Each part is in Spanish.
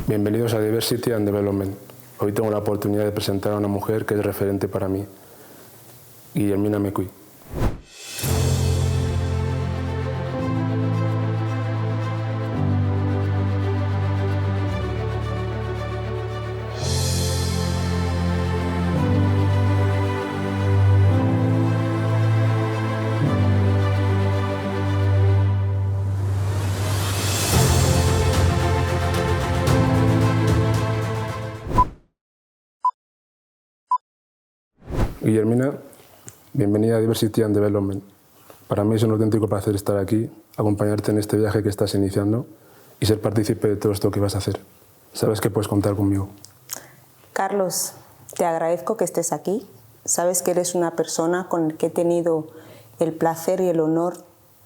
Bienvenidos a Diversity and Development. Hoy tengo la oportunidad de presentar a una mujer que es referente para mí, Guillermina Mecuy. Guillermina, bienvenida a Diversity and Development. Para mí es un auténtico placer estar aquí, acompañarte en este viaje que estás iniciando y ser partícipe de todo esto que vas a hacer. Sabes que puedes contar conmigo. Carlos, te agradezco que estés aquí. Sabes que eres una persona con la que he tenido el placer y el honor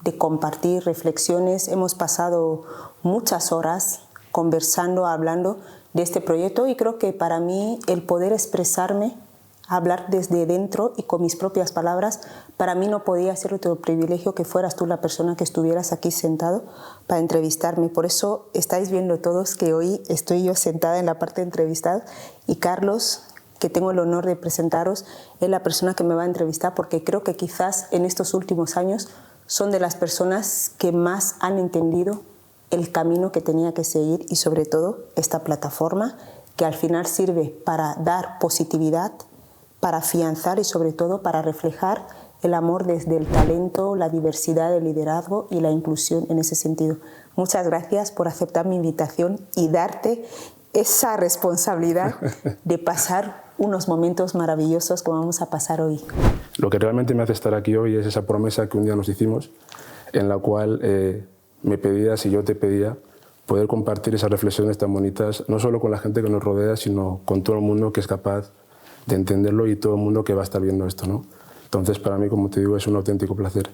de compartir reflexiones. Hemos pasado muchas horas conversando, hablando de este proyecto y creo que para mí el poder expresarme, hablar desde dentro y con mis propias palabras, para mí no podía ser otro privilegio que fueras tú la persona que estuvieras aquí sentado para entrevistarme. Por eso estáis viendo todos que hoy estoy yo sentada en la parte de entrevistados y Carlos, que tengo el honor de presentaros, es la persona que me va a entrevistar porque creo que quizás en estos últimos años son de las personas que más han entendido el camino que tenía que seguir y sobre todo esta plataforma que al final sirve para dar positividad, para afianzar y sobre todo para reflejar el amor desde el talento, la diversidad, el liderazgo y la inclusión en ese sentido. Muchas gracias por aceptar mi invitación y darte esa responsabilidad de pasar unos momentos maravillosos que vamos a pasar hoy. Lo que realmente me hace estar aquí hoy es esa promesa que un día nos hicimos, en la cual me pedías y yo te pedía poder compartir esas reflexiones tan bonitas, no solo con la gente que nos rodea, sino con todo el mundo que es capaz de entenderlo y todo el mundo que va a estar viendo esto, ¿no? Entonces, para mí, como te digo, es un auténtico placer.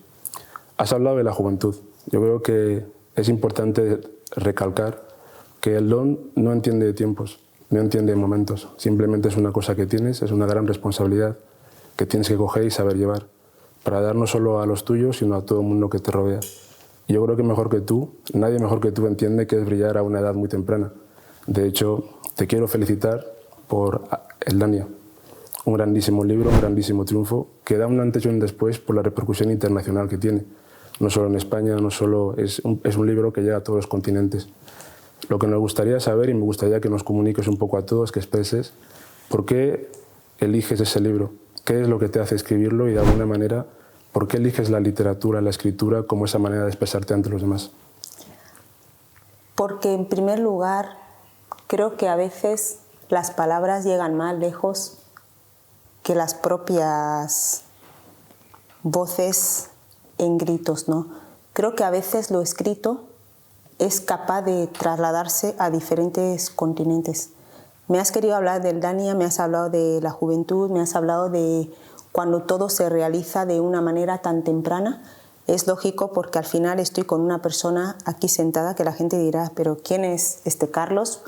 Has hablado de la juventud. Yo creo que es importante recalcar que el don no entiende de tiempos, no entiende de momentos. Simplemente es una cosa que tienes, es una gran responsabilidad que tienes que coger y saber llevar para dar no solo a los tuyos, sino a todo el mundo que te rodea. Y yo creo que mejor que tú, nadie mejor que tú entiende que es brillar a una edad muy temprana. De hecho, te quiero felicitar por El Dania. Un grandísimo libro, un grandísimo triunfo, que da un antes y un después por la repercusión internacional que tiene. No solo en España, no solo es un libro que llega a todos los continentes. Lo que nos gustaría saber, y me gustaría que nos comuniques un poco a todos, que expreses, ¿por qué eliges ese libro? ¿Qué es lo que te hace escribirlo? Y de alguna manera, ¿por qué eliges la literatura, la escritura, como esa manera de expresarte ante los demás? Porque, en primer lugar, creo que a veces las palabras llegan más lejos que las propias voces en gritos, ¿no? Creo que a veces lo escrito es capaz de trasladarse a diferentes continentes. Me has querido hablar del Dania, me has hablado de la juventud, me has hablado de cuando todo se realiza de una manera tan temprana. Es lógico porque al final estoy con una persona aquí sentada que la gente dirá, pero ¿quién es este Carlos?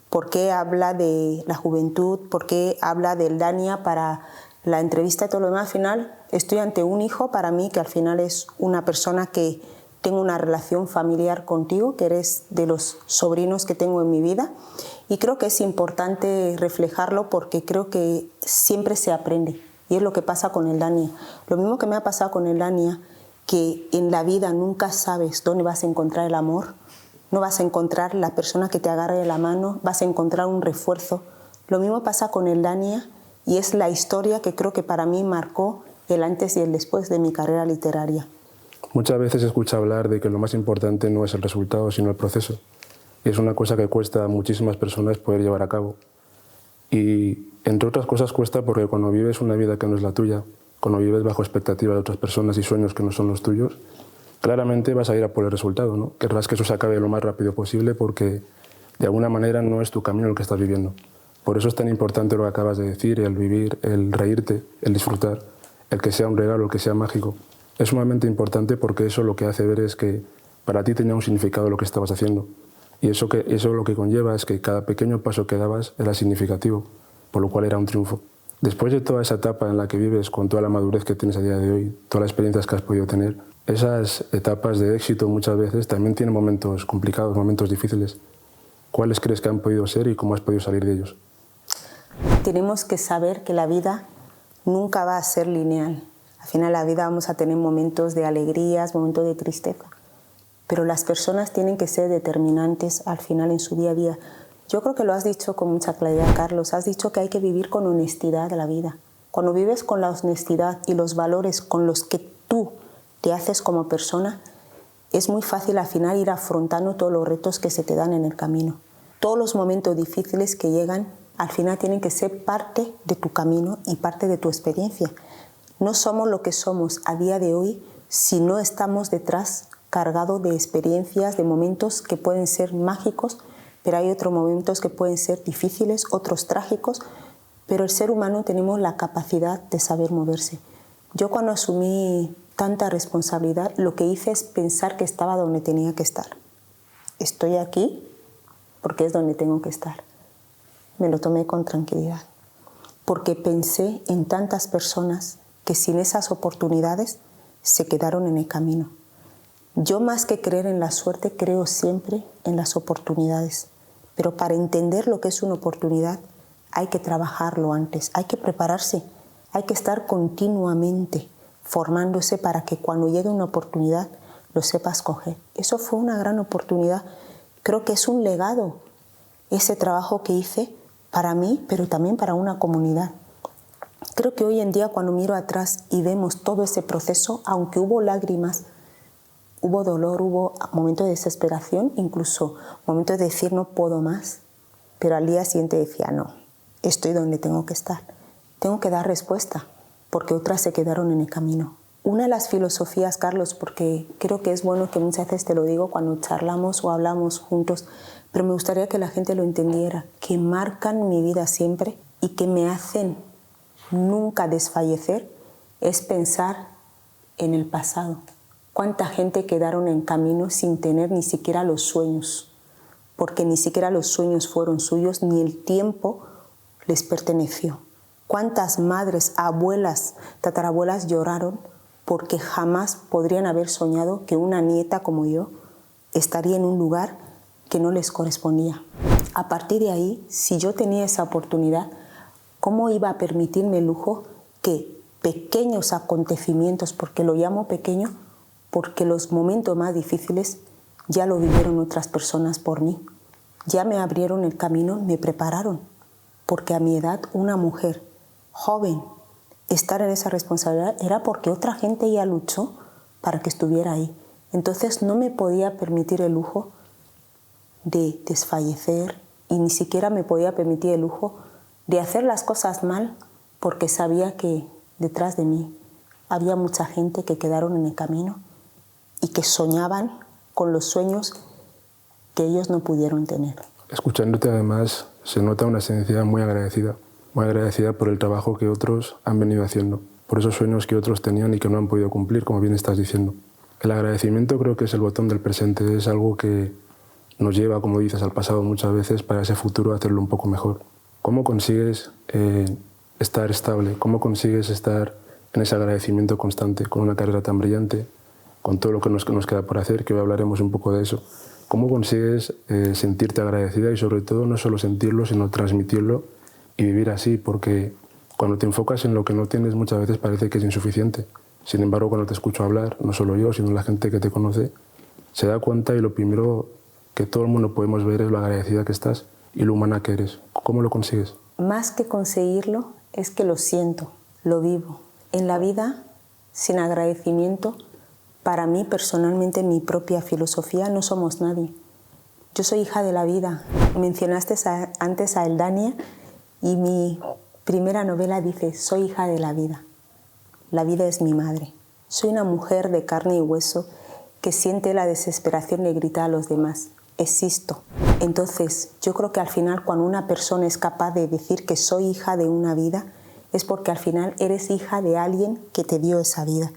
¿Por qué habla de la juventud? ¿Por qué habla del Dania para la entrevista y todo lo demás? Al final estoy ante un hijo para mí que al final es una persona que tengo una relación familiar contigo, que eres de los sobrinos que tengo en mi vida y creo que es importante reflejarlo porque creo que siempre se aprende y es lo que pasa con el Dania. Lo mismo que me ha pasado con el Dania, que en la vida nunca sabes dónde vas a encontrar el amor. No vas a encontrar la persona que te agarre de la mano, vas a encontrar un refuerzo. Lo mismo pasa con el Dania y es la historia que creo que para mí marcó el antes y el después de mi carrera literaria. Muchas veces escucho hablar de que lo más importante no es el resultado, sino el proceso. Y es una cosa que cuesta a muchísimas personas poder llevar a cabo. Y entre otras cosas cuesta porque cuando vives una vida que no es la tuya, cuando vives bajo expectativas de otras personas y sueños que no son los tuyos, claramente vas a ir a por el resultado, ¿no? Querrás que eso se acabe lo más rápido posible porque de alguna manera no es tu camino el que estás viviendo. Por eso es tan importante lo que acabas de decir, el vivir, el reírte, el disfrutar, el que sea un regalo, el que sea mágico. Es sumamente importante porque eso lo que hace ver es que para ti tenía un significado lo que estabas haciendo. Y eso lo que conlleva es que cada pequeño paso que dabas era significativo, por lo cual era un triunfo. Después de toda esa etapa en la que vives, con toda la madurez que tienes a día de hoy, todas las experiencias que has podido tener, esas etapas de éxito muchas veces también tienen momentos complicados, momentos difíciles. ¿Cuáles crees que han podido ser y cómo has podido salir de ellos? Tenemos que saber que la vida nunca va a ser lineal. Al final la vida vamos a tener momentos de alegrías, momentos de tristeza. Pero las personas tienen que ser determinantes al final en su día a día. Yo creo que lo has dicho con mucha claridad, Carlos. Has dicho que hay que vivir con honestidad la vida. Cuando vives con la honestidad y los valores con los que tú te haces como persona, es muy fácil al final ir afrontando todos los retos que se te dan en el camino. Todos los momentos difíciles que llegan al final tienen que ser parte de tu camino y parte de tu experiencia. No somos lo que somos a día de hoy si no estamos detrás cargados de experiencias, de momentos que pueden ser mágicos, pero hay otros momentos que pueden ser difíciles, otros trágicos, pero el ser humano tenemos la capacidad de saber moverse. Yo cuando asumí tanta responsabilidad, lo que hice es pensar que estaba donde tenía que estar. Estoy aquí porque es donde tengo que estar. Me lo tomé con tranquilidad, porque pensé en tantas personas que sin esas oportunidades se quedaron en el camino. Yo más que creer en la suerte, creo siempre en las oportunidades. Pero para entender lo que es una oportunidad hay que trabajarlo antes, hay que prepararse, hay que estar continuamente formándose para que cuando llegue una oportunidad lo sepas coger. Eso fue una gran oportunidad. Creo que es un legado ese trabajo que hice para mí, pero también para una comunidad. Creo que hoy en día cuando miro atrás y vemos todo ese proceso, aunque hubo lágrimas, hubo dolor, hubo momentos de desesperación, incluso momentos de decir no puedo más, pero al día siguiente decía no, estoy donde tengo que estar. Tengo que dar respuesta, porque otras se quedaron en el camino. Una de las filosofías, Carlos, porque creo que es bueno que muchas veces te lo digo cuando charlamos o hablamos juntos, pero me gustaría que la gente lo entendiera, que marcan mi vida siempre y que me hacen nunca desfallecer, es pensar en el pasado. ¿Cuánta gente quedaron en camino sin tener ni siquiera los sueños? Porque ni siquiera los sueños fueron suyos, ni el tiempo les perteneció. ¿Cuántas madres, abuelas, tatarabuelas lloraron porque jamás podrían haber soñado que una nieta como yo estaría en un lugar que no les correspondía? A partir de ahí, si yo tenía esa oportunidad, ¿cómo iba a permitirme el lujo que pequeños acontecimientos, porque lo llamo pequeño, porque los momentos más difíciles ya lo vivieron otras personas por mí? Ya me abrieron el camino, me prepararon, porque a mi edad una mujer joven estar en esa responsabilidad era porque otra gente ya luchó para que estuviera ahí. Entonces no me podía permitir el lujo de desfallecer y ni siquiera me podía permitir el lujo de hacer las cosas mal, porque sabía que detrás de mí había mucha gente que quedaron en el camino y que soñaban con los sueños que ellos no pudieron tener. Escuchándote además se nota una sinceridad muy agradecida por el trabajo que otros han venido haciendo, por esos sueños que otros tenían y que no han podido cumplir, como bien estás diciendo. El agradecimiento creo que es el botón del presente, es algo que nos lleva, como dices, al pasado muchas veces para ese futuro hacerlo un poco mejor. ¿Cómo consigues estar estable? ¿Cómo consigues estar en ese agradecimiento constante con una carrera tan brillante, con todo lo que nos queda por hacer, que hoy hablaremos un poco de eso? ¿Cómo consigues sentirte agradecida y sobre todo no solo sentirlo, sino transmitirlo y vivir así? Porque cuando te enfocas en lo que no tienes muchas veces parece que es insuficiente. Sin embargo, cuando te escucho hablar, no solo yo, sino la gente que te conoce, se da cuenta y lo primero que todo el mundo podemos ver es lo agradecida que estás y lo humana que eres. ¿Cómo lo consigues? Más que conseguirlo, es que lo siento, lo vivo. En la vida, sin agradecimiento, para mí personalmente, mi propia filosofía, no somos nadie. Yo soy hija de la vida. Mencionaste antes a Eldania y mi primera novela dice, soy hija de la vida. La vida es mi madre. Soy una mujer de carne y hueso que siente la desesperación de gritar a los demás. Existo. Entonces, yo creo que al final cuando una persona es capaz de decir que soy hija de una vida, es porque al final eres hija de alguien que te dio esa vida.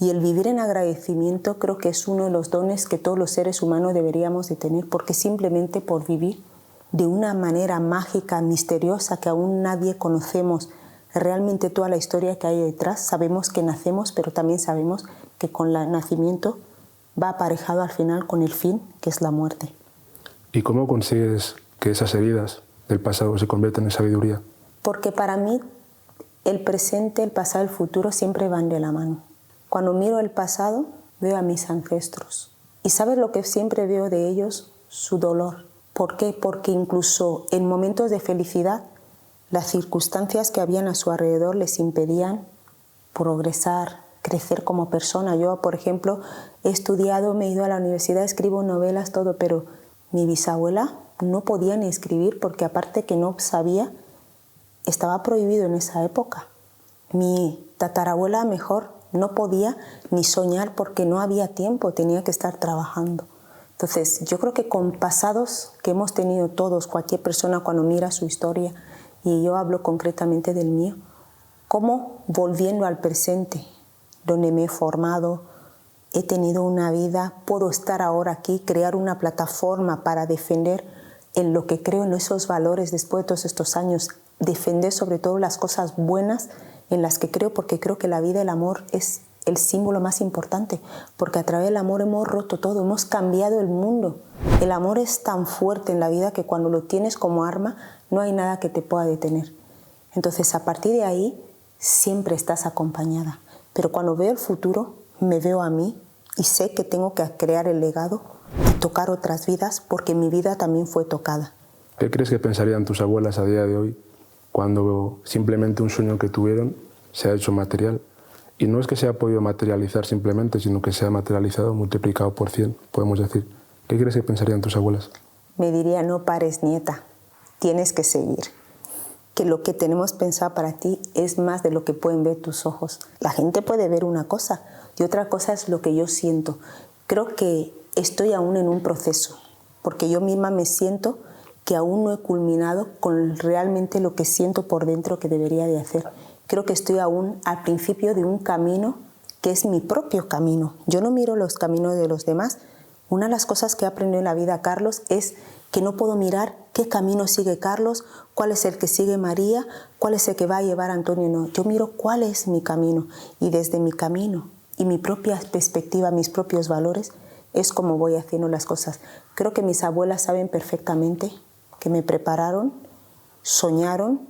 Y el vivir en agradecimiento creo que es uno de los dones que todos los seres humanos deberíamos de tener, porque simplemente por vivir de una manera mágica, misteriosa, que aún nadie conocemos realmente toda la historia que hay detrás, sabemos que nacemos, pero también sabemos que con el nacimiento va aparejado al final con el fin, que es la muerte. ¿Y cómo consigues que esas heridas del pasado se conviertan en sabiduría? Porque para mí el presente, el pasado y el futuro siempre van de la mano. Cuando miro el pasado, veo a mis ancestros. ¿Y sabes lo que siempre veo de ellos? Su dolor. ¿Por qué? Porque incluso en momentos de felicidad, las circunstancias que habían a su alrededor les impedían progresar, crecer como persona. Yo, por ejemplo, he estudiado, me he ido a la universidad, escribo novelas, todo, pero mi bisabuela no podía ni escribir porque aparte que no sabía, estaba prohibido en esa época. Mi tatarabuela mejor no podía ni soñar porque no había tiempo, tenía que estar trabajando. Entonces, yo creo que con pasados que hemos tenido todos, cualquier persona cuando mira su historia, y yo hablo concretamente del mío, cómo volviendo al presente, donde me he formado, he tenido una vida, puedo estar ahora aquí, crear una plataforma para defender en lo que creo, en esos valores después de todos estos años, defender sobre todo las cosas buenas en las que creo, porque creo que la vida y el amor es el símbolo más importante, porque a través del amor hemos roto todo, hemos cambiado el mundo. El amor es tan fuerte en la vida que cuando lo tienes como arma no hay nada que te pueda detener. Entonces a partir de ahí siempre estás acompañada, pero cuando veo el futuro me veo a mí y sé que tengo que crear el legado y tocar otras vidas porque mi vida también fue tocada. ¿Qué crees que pensarían tus abuelas a día de hoy cuando simplemente un sueño que tuvieron se ha hecho material? Y no es que se haya podido materializar simplemente, sino que se ha materializado multiplicado por 100, podemos decir. ¿Qué crees que pensarían tus abuelas? Me diría, no pares, nieta, tienes que seguir. Que lo que tenemos pensado para ti es más de lo que pueden ver tus ojos. La gente puede ver una cosa y otra cosa es lo que yo siento. Creo que estoy aún en un proceso, porque yo misma me siento que aún no he culminado con realmente lo que siento por dentro que debería de hacer. Creo que estoy aún al principio de un camino que es mi propio camino. Yo no miro los caminos de los demás. Una de las cosas que he aprendido en la vida, Carlos, es que no puedo mirar qué camino sigue Carlos, cuál es el que sigue María, cuál es el que va a llevar a Antonio. No, yo miro cuál es mi camino y desde mi camino y mi propia perspectiva, mis propios valores, es como voy haciendo las cosas. Creo que mis abuelas saben perfectamente que me prepararon, soñaron,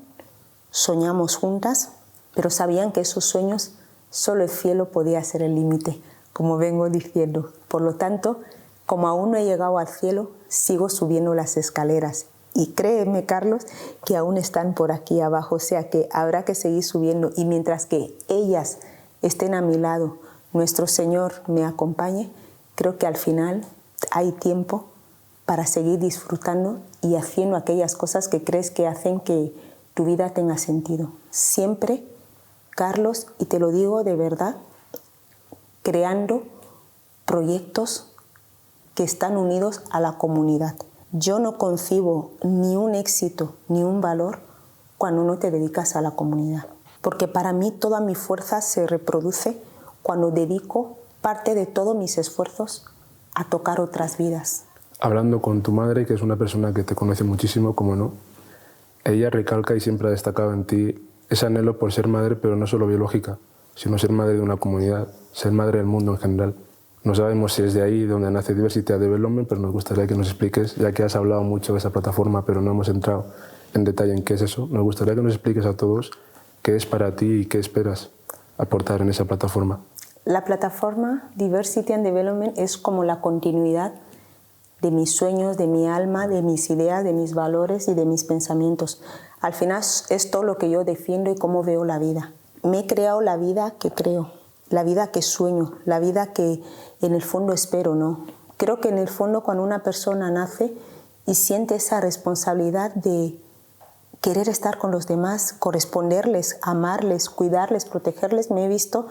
soñamos juntas, pero sabían que esos sueños solo el cielo podía ser el límite, como vengo diciendo. Por lo tanto, como aún no he llegado al cielo, sigo subiendo las escaleras. Y créeme, Carlos, que aún están por aquí abajo, o sea que habrá que seguir subiendo. Y mientras que ellas estén a mi lado, nuestro Señor me acompañe, creo que al final hay tiempo para seguir disfrutando y haciendo aquellas cosas que crees que hacen que tu vida tenga sentido. Siempre, Carlos, y te lo digo de verdad, creando proyectos que están unidos a la comunidad. Yo no concibo ni un éxito ni un valor cuando no te dedicas a la comunidad. Porque para mí toda mi fuerza se reproduce cuando dedico parte de todos mis esfuerzos a tocar otras vidas. Hablando con tu madre, que es una persona que te conoce muchísimo, como no, ella recalca y siempre ha destacado en ti ese anhelo por ser madre, pero no solo biológica, sino ser madre de una comunidad, ser madre del mundo en general. No sabemos si es de ahí donde nace Diversity Development, pero nos gustaría que nos expliques, ya que has hablado mucho de esa plataforma, pero no hemos entrado en detalle en qué es eso. Nos gustaría que nos expliques a todos qué es para ti y qué esperas aportar en esa plataforma. La plataforma Diversity and Development es como la continuidad de mis sueños, de mi alma, de mis ideas, de mis valores y de mis pensamientos. Al final es todo lo que yo defiendo y cómo veo la vida. Me he creado la vida que creo, la vida que sueño, la vida que en el fondo espero, ¿no? Creo que en el fondo cuando una persona nace y siente esa responsabilidad de querer estar con los demás, corresponderles, amarles, cuidarles, protegerles, me he visto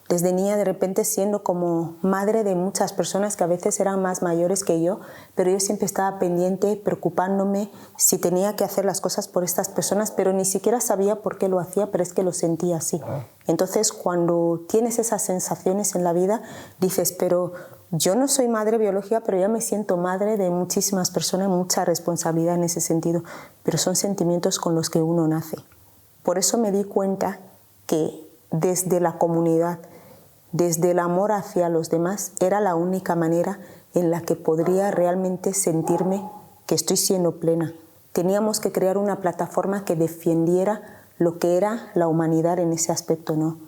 desde niña de repente siendo como madre de muchas personas que a veces eran más mayores que yo, pero yo siempre estaba pendiente, preocupándome si tenía que hacer las cosas por estas personas, pero ni siquiera sabía por qué lo hacía, pero es que lo sentía así. Entonces, cuando tienes esas sensaciones en la vida, dices, pero yo no soy madre biológica, pero ya me siento madre de muchísimas personas, mucha responsabilidad en ese sentido, pero son sentimientos con los que uno nace. Por eso me di cuenta que desde la comunidad, desde el amor hacia los demás, era la única manera en la que podría realmente sentirme que estoy siendo plena. Teníamos que crear una plataforma que defendiera lo que era la humanidad en ese aspecto, ¿no?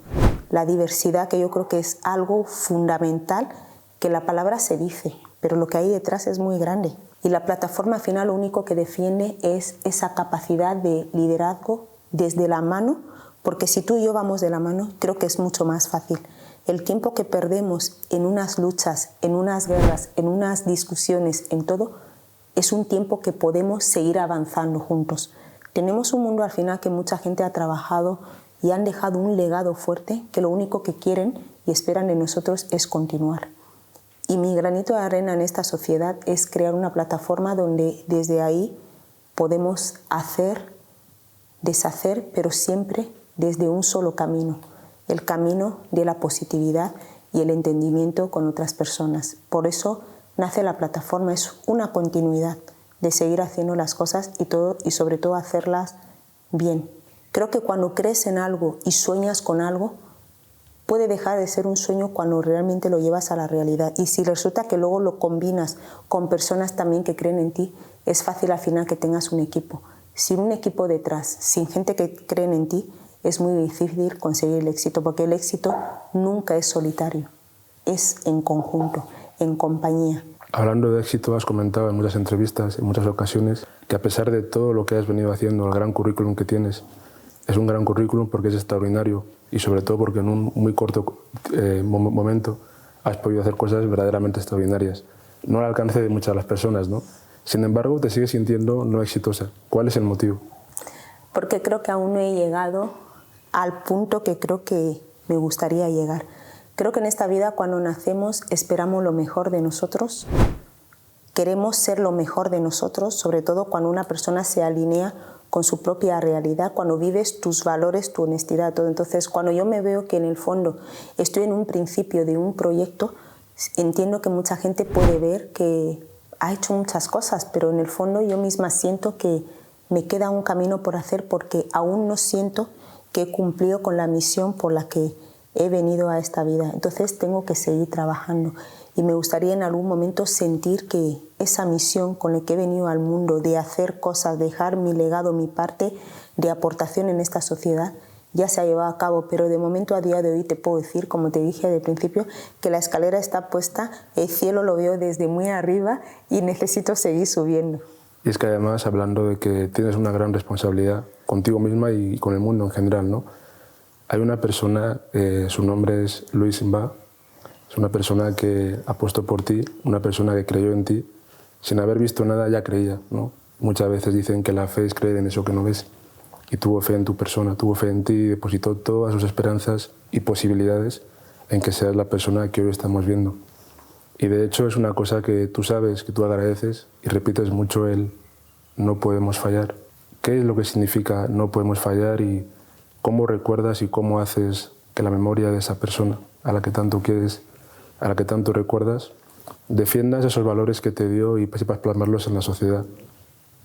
La diversidad, que yo creo que es algo fundamental, que la palabra se dice, pero lo que hay detrás es muy grande. Y la plataforma al final lo único que defiende es esa capacidad de liderazgo desde la mano, porque si tú y yo vamos de la mano, creo que es mucho más fácil. El tiempo que perdemos en unas luchas, en unas guerras, en unas discusiones, en todo, es un tiempo que podemos seguir avanzando juntos. Tenemos un mundo al final que mucha gente ha trabajado y han dejado un legado fuerte, que lo único que quieren y esperan de nosotros es continuar. Y mi granito de arena en esta sociedad es crear una plataforma donde desde ahí podemos hacer, deshacer, pero siempre desde un solo camino, el camino de la positividad y el entendimiento con otras personas. Por eso nace la plataforma, es una continuidad de seguir haciendo las cosas y sobre todo hacerlas bien. Creo que cuando crees en algo y sueñas con algo, puede dejar de ser un sueño cuando realmente lo llevas a la realidad. Y si resulta que luego lo combinas con personas también que creen en ti, es fácil al final que tengas un equipo. Sin un equipo detrás, sin gente que creen en ti, es muy difícil conseguir el éxito, porque el éxito nunca es solitario, es en conjunto, en compañía. Hablando de éxito, has comentado en muchas entrevistas, en muchas ocasiones, que a pesar de todo lo que has venido haciendo, el gran currículum que tienes, es un gran currículum porque es extraordinario y sobre todo porque en un muy corto momento has podido hacer cosas verdaderamente extraordinarias. No al alcance de muchas de las personas, ¿no? Sin embargo, te sigues sintiendo no exitosa. ¿Cuál es el motivo? Porque creo que aún no he llegado al punto que creo que me gustaría llegar. Creo que en esta vida cuando nacemos esperamos lo mejor de nosotros, queremos ser lo mejor de nosotros, sobre todo cuando una persona se alinea con su propia realidad, cuando vives tus valores, tu honestidad, todo. Entonces, cuando yo me veo que en el fondo estoy en un principio de un proyecto, entiendo que mucha gente puede ver que ha hecho muchas cosas, pero en el fondo yo misma siento que me queda un camino por hacer porque aún no siento que he cumplido con la misión por la que he venido a esta vida. Entonces tengo que seguir trabajando y me gustaría en algún momento sentir que esa misión con la que he venido al mundo de hacer cosas, dejar mi legado, mi parte de aportación en esta sociedad, ya se ha llevado a cabo, pero de momento a día de hoy te puedo decir, como te dije al principio, que la escalera está puesta, el cielo lo veo desde muy arriba y necesito seguir subiendo. Y es que además, hablando de que tienes una gran responsabilidad contigo misma y con el mundo en general, ¿no? Hay una persona, su nombre es Luis Mba, es una persona que apostó por ti, una persona que creyó en ti, sin haber visto nada ya creía, ¿no? Muchas veces dicen que la fe es creer en eso que no ves, y tuvo fe en tu persona, tuvo fe en ti y depositó todas sus esperanzas y posibilidades en que seas la persona que hoy estamos viendo. Y de hecho es una cosa que tú sabes, que tú agradeces y repites mucho el no podemos fallar. ¿Qué es lo que significa no podemos fallar y cómo recuerdas y cómo haces que la memoria de esa persona a la que tanto quieres, a la que tanto recuerdas, defiendas esos valores que te dio y sepas plasmarlos en la sociedad,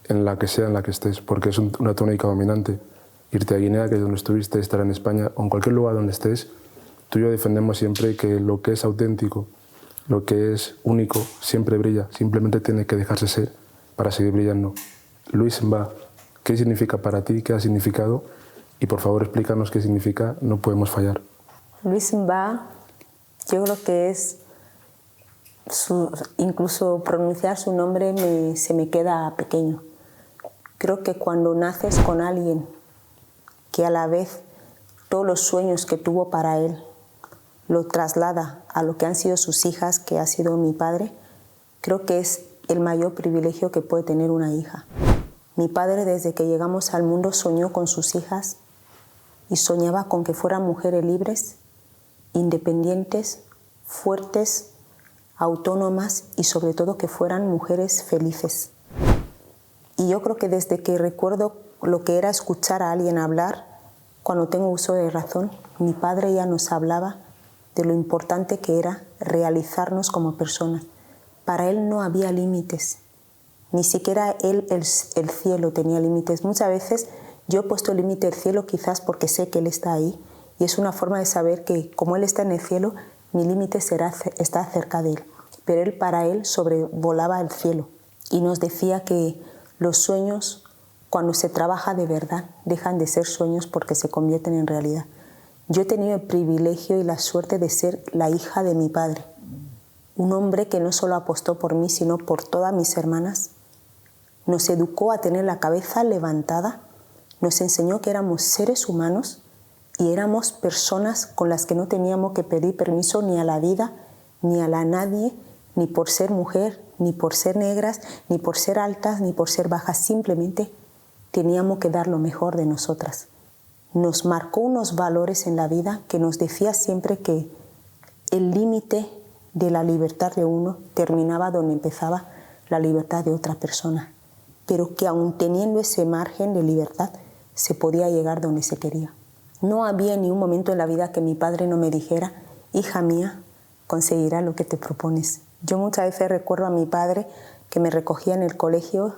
en la que sea en la que estés, porque es una tónica dominante. Irte a Guinea, que es donde estuviste, estar en España o en cualquier lugar donde estés, tú y yo defendemos siempre que lo que es auténtico, lo que es único, siempre brilla, simplemente tiene que dejarse ser para seguir brillando. Luis Mba, ¿qué significa para ti? ¿Qué ha significado? Y por favor explícanos qué significa no podemos fallar. Luis Mba, yo creo que es, incluso pronunciar su nombre se me queda pequeño. Creo que cuando naces con alguien que a la vez todos los sueños que tuvo para él lo traslada a lo que han sido sus hijas, que ha sido mi padre, creo que es el mayor privilegio que puede tener una hija. Mi padre, desde que llegamos al mundo, soñó con sus hijas y soñaba con que fueran mujeres libres independientes, fuertes, autónomas y sobre todo que fueran mujeres felices. Y yo creo que desde que recuerdo lo que era escuchar a alguien hablar, cuando tengo uso de razón, mi padre ya nos hablaba de lo importante que era realizarnos como personas. Para él no había límites, ni siquiera él, el cielo tenía límites. Muchas veces yo he puesto el límite del cielo quizás porque sé que él está ahí y es una forma de saber que como él está en el cielo, mi límite está cerca de él. Pero él, para él, sobrevolaba el cielo y nos decía que los sueños, cuando se trabaja de verdad, dejan de ser sueños porque se convierten en realidad. Yo he tenido el privilegio y la suerte de ser la hija de mi padre, un hombre que no solo apostó por mí, sino por todas mis hermanas. Nos educó a tener la cabeza levantada, nos enseñó que éramos seres humanos y éramos personas con las que no teníamos que pedir permiso ni a la vida, ni a la nadie, ni por ser mujer, ni por ser negras, ni por ser altas, ni por ser bajas. Simplemente teníamos que dar lo mejor de nosotras. Nos marcó unos valores en la vida que nos decía siempre que el límite de la libertad de uno terminaba donde empezaba la libertad de otra persona, pero que aun teniendo ese margen de libertad se podía llegar donde se quería. No había ni un momento en la vida que mi padre no me dijera: hija mía, conseguirás lo que te propones. Yo muchas veces recuerdo a mi padre que me recogía en el colegio,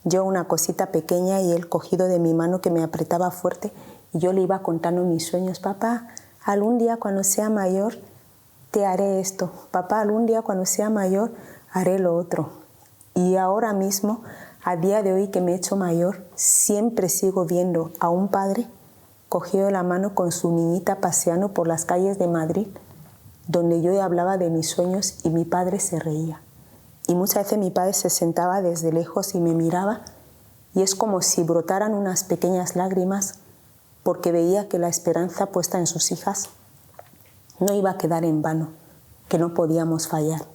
yo una cosita pequeña y él cogido de mi mano que me apretaba fuerte y yo le iba contando mis sueños. Papá, algún día cuando sea mayor te haré esto. Papá, algún día cuando sea mayor haré lo otro. Y ahora mismo, a día de hoy que me he hecho mayor, siempre sigo viendo a un padre cogido de la mano con su niñita paseando por las calles de Madrid, donde yo hablaba de mis sueños y mi padre se reía. Y muchas veces mi padre se sentaba desde lejos y me miraba y es como si brotaran unas pequeñas lágrimas porque veía que la esperanza puesta en sus hijas no iba a quedar en vano, que no podíamos fallar.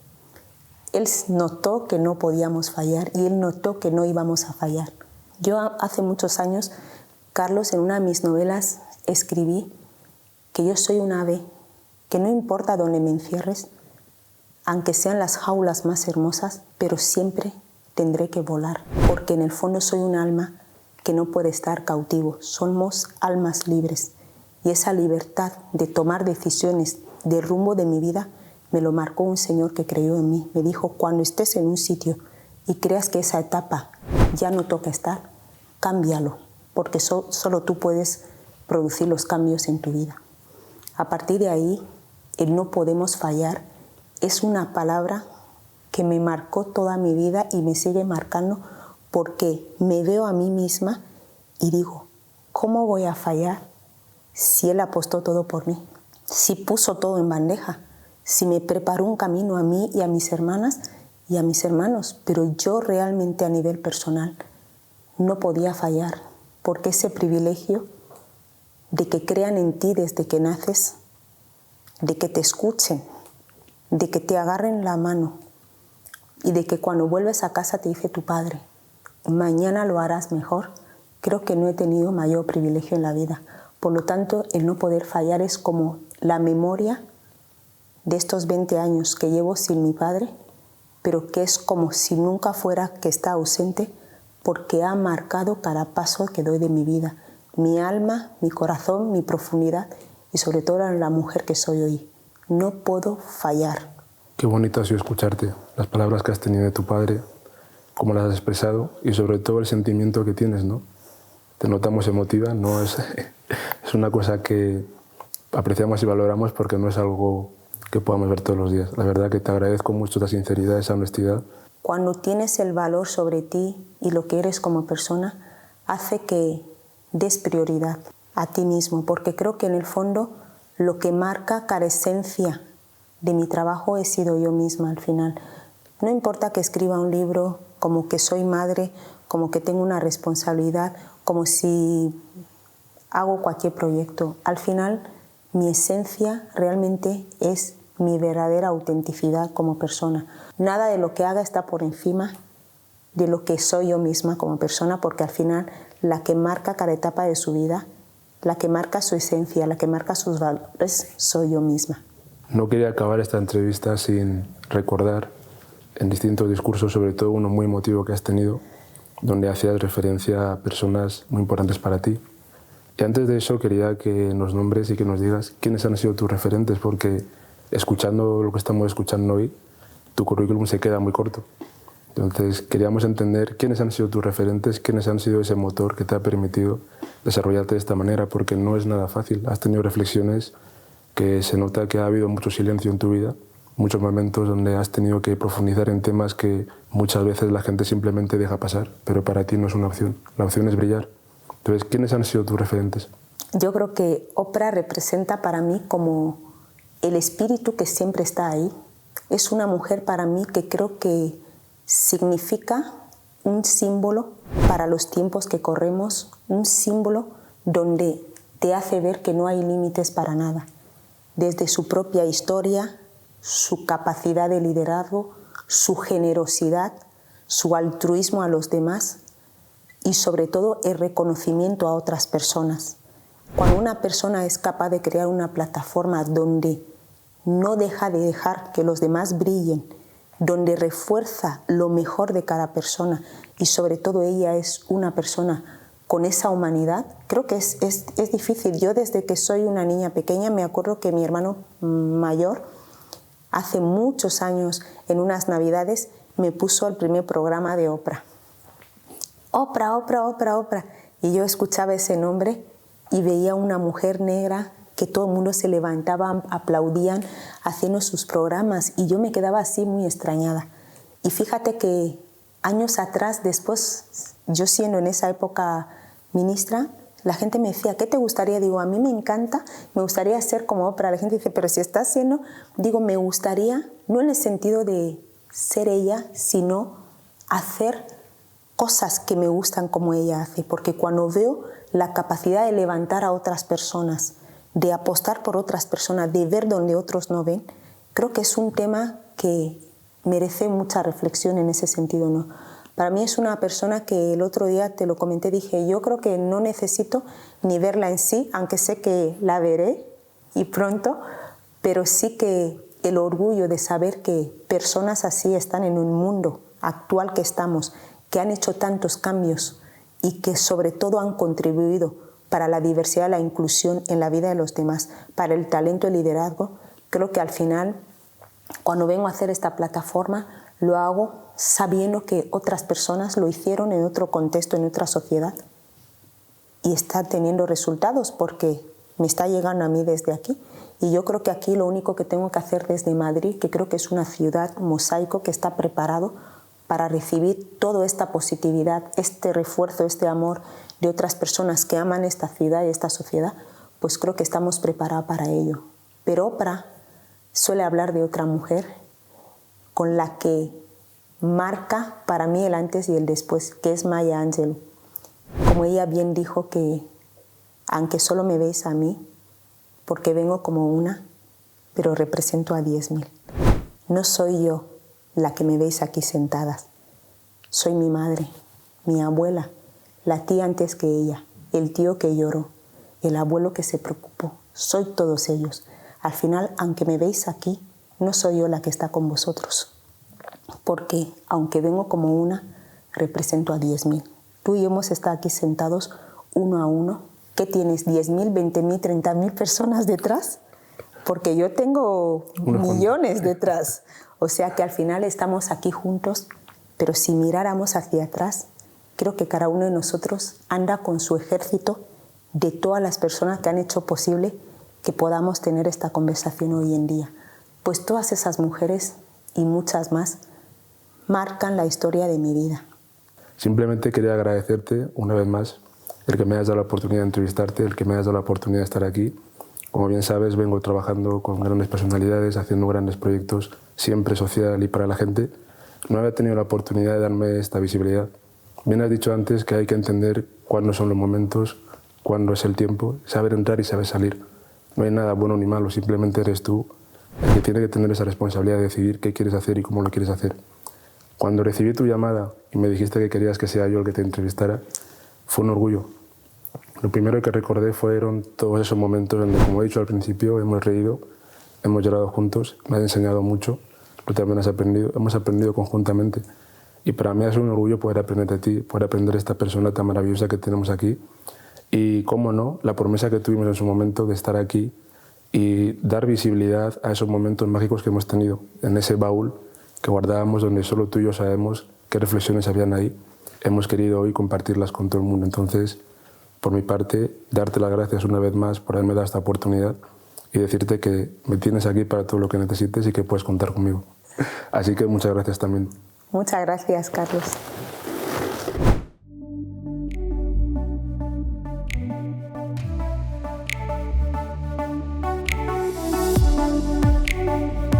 Él notó que no podíamos fallar y él notó que no íbamos a fallar. Yo hace muchos años, Carlos, en una de mis novelas escribí que yo soy un ave, que no importa dónde me encierres, aunque sean las jaulas más hermosas, pero siempre tendré que volar, porque en el fondo soy un alma que no puede estar cautivo. Somos almas libres y esa libertad de tomar decisiones del rumbo de mi vida me lo marcó un señor que creyó en mí. Me dijo: cuando estés en un sitio y creas que esa etapa ya no toca estar, cámbialo, porque solo tú puedes producir los cambios en tu vida. A partir de ahí, el no podemos fallar es una palabra que me marcó toda mi vida y me sigue marcando porque me veo a mí misma y digo: ¿cómo voy a fallar si él apostó todo por mí? Si puso todo en bandeja, si me preparó un camino a mí y a mis hermanas y a mis hermanos, pero yo realmente a nivel personal no podía fallar, porque ese privilegio de que crean en ti desde que naces, de que te escuchen, de que te agarren la mano y de que cuando vuelves a casa te dice tu padre: mañana lo harás mejor, creo que no he tenido mayor privilegio en la vida. Por lo tanto, el no poder fallar es como la memoria de estos 20 años que llevo sin mi padre, pero que es como si nunca fuera que está ausente, porque ha marcado cada paso que doy de mi vida, mi alma, mi corazón, mi profundidad y sobre todo la mujer que soy hoy. No puedo fallar. Qué bonito ha sido escucharte, las palabras que has tenido de tu padre, cómo las has expresado y sobre todo el sentimiento que tienes, ¿no? Te notamos emotiva, no es una cosa que apreciamos y valoramos porque no es algo que podamos ver todos los días. La verdad que te agradezco mucho esa sinceridad, esa honestidad. Cuando tienes el valor sobre ti y lo que eres como persona, hace que des prioridad a ti mismo, porque creo que en el fondo lo que marca cada esencia de mi trabajo he sido yo misma al final. No importa que escriba un libro, como que soy madre, como que tengo una responsabilidad, como si hago cualquier proyecto. Al final, mi esencia realmente es mi verdadera autenticidad como persona. Nada de lo que haga está por encima de lo que soy yo misma como persona, porque al final la que marca cada etapa de su vida la que marca su esencia, la que marca sus valores, soy yo misma. No quería acabar esta entrevista sin recordar en distintos discursos, sobre todo uno muy emotivo que has tenido, donde hacías referencia a personas muy importantes para ti. Y antes de eso quería que nos nombres y que nos digas quiénes han sido tus referentes, porque escuchando lo que estamos escuchando hoy, tu currículum se queda muy corto. Entonces queríamos entender quiénes han sido tus referentes, quiénes han sido ese motor que te ha permitido desarrollarte de esta manera, porque no es nada fácil. Has tenido reflexiones que se nota que ha habido mucho silencio en tu vida, muchos momentos donde has tenido que profundizar en temas que muchas veces la gente simplemente deja pasar, pero para ti no es una opción. La opción es brillar. Entonces, ¿quiénes han sido tus referentes? Yo creo que Oprah representa para mí como el espíritu que siempre está ahí. Es una mujer para mí que creo que significa un símbolo para los tiempos que corremos, un símbolo donde te hace ver que no hay límites para nada. Desde su propia historia, su capacidad de liderazgo, su generosidad, su altruismo a los demás y sobre todo el reconocimiento a otras personas. Cuando una persona es capaz de crear una plataforma donde no deja de dejar que los demás brillen, donde refuerza lo mejor de cada persona y sobre todo ella es una persona con esa humanidad, creo que es difícil. Yo desde que soy una niña pequeña me acuerdo que mi hermano mayor hace muchos años en unas navidades me puso el primer programa de Oprah. Oprah, Oprah, Oprah, Oprah. Y yo escuchaba ese nombre y veía una mujer negra que todo el mundo se levantaba, aplaudían haciendo sus programas y yo me quedaba así muy extrañada. Y fíjate que años atrás, después, yo siendo en esa época ministra, la gente me decía, ¿qué te gustaría? Digo, a mí me encanta, me gustaría ser como Oprah. La gente dice, pero si estás siendo, digo, me gustaría, no en el sentido de ser ella, sino hacer cosas que me gustan como ella hace. Porque cuando veo la capacidad de levantar a otras personas, de apostar por otras personas, de ver donde otros no ven, creo que es un tema que merece mucha reflexión en ese sentido, ¿no? Para mí es una persona que el otro día te lo comenté, dije, yo creo que no necesito ni verla en sí, aunque sé que la veré y pronto, pero sí que el orgullo de saber que personas así están en un mundo actual que estamos, que han hecho tantos cambios y que sobre todo han contribuido para la diversidad, la inclusión en la vida de los demás, para el talento y el liderazgo. Creo que al final, cuando vengo a hacer esta plataforma, lo hago sabiendo que otras personas lo hicieron en otro contexto, en otra sociedad, y está teniendo resultados porque me está llegando a mí desde aquí. Y yo creo que aquí lo único que tengo que hacer desde Madrid, que creo que es una ciudad mosaico que está preparado para recibir toda esta positividad, este refuerzo, este amor de otras personas que aman esta ciudad y esta sociedad, pues creo que estamos preparados para ello. Pero Oprah suele hablar de otra mujer con la que marca para mí el antes y el después, que es Maya Angelou. Como ella bien dijo, que aunque solo me veis a mí, porque vengo como una, pero represento a 10.000. No soy yo la que me veis aquí sentadas. Soy mi madre, mi abuela, la tía antes que ella, el tío que lloró, el abuelo que se preocupó. Soy todos ellos. Al final, aunque me veis aquí, no soy yo la que está con vosotros. Porque, aunque vengo como una, represento a 10.000. Tú y yo hemos estado aquí sentados uno a uno. ¿Qué tienes? ¿10.000, 20.000, 30.000 personas detrás? Porque yo tengo millones detrás. O sea que al final estamos aquí juntos, pero si miráramos hacia atrás, creo que cada uno de nosotros anda con su ejército de todas las personas que han hecho posible que podamos tener esta conversación hoy en día. Pues todas esas mujeres y muchas más marcan la historia de mi vida. Simplemente quería agradecerte una vez más el que me hayas dado la oportunidad de entrevistarte, el que me hayas dado la oportunidad de estar aquí. Como bien sabes, vengo trabajando con grandes personalidades, haciendo grandes proyectos, siempre social y para la gente. No había tenido la oportunidad de darme esta visibilidad. Bien has dicho antes que hay que entender cuándo son los momentos, cuándo es el tiempo, saber entrar y saber salir. No hay nada bueno ni malo, simplemente eres tú el que tiene que tener esa responsabilidad de decidir qué quieres hacer y cómo lo quieres hacer. Cuando recibí tu llamada y me dijiste que querías que sea yo el que te entrevistara, fue un orgullo. Lo primero que recordé fueron todos esos momentos donde, como he dicho al principio, hemos reído, hemos llorado juntos, me has enseñado mucho, tú también has aprendido, hemos aprendido conjuntamente. Y para mí es un orgullo poder aprender de ti, poder aprender de esta persona tan maravillosa que tenemos aquí. Y, cómo no, la promesa que tuvimos en su momento de estar aquí y dar visibilidad a esos momentos mágicos que hemos tenido en ese baúl que guardábamos, donde solo tú y yo sabemos qué reflexiones habían ahí. Hemos querido hoy compartirlas con todo el mundo. Entonces, por mi parte, darte las gracias una vez más por haberme dado esta oportunidad y decirte que me tienes aquí para todo lo que necesites y que puedes contar conmigo. Así que muchas gracias también. Muchas gracias, Carlos.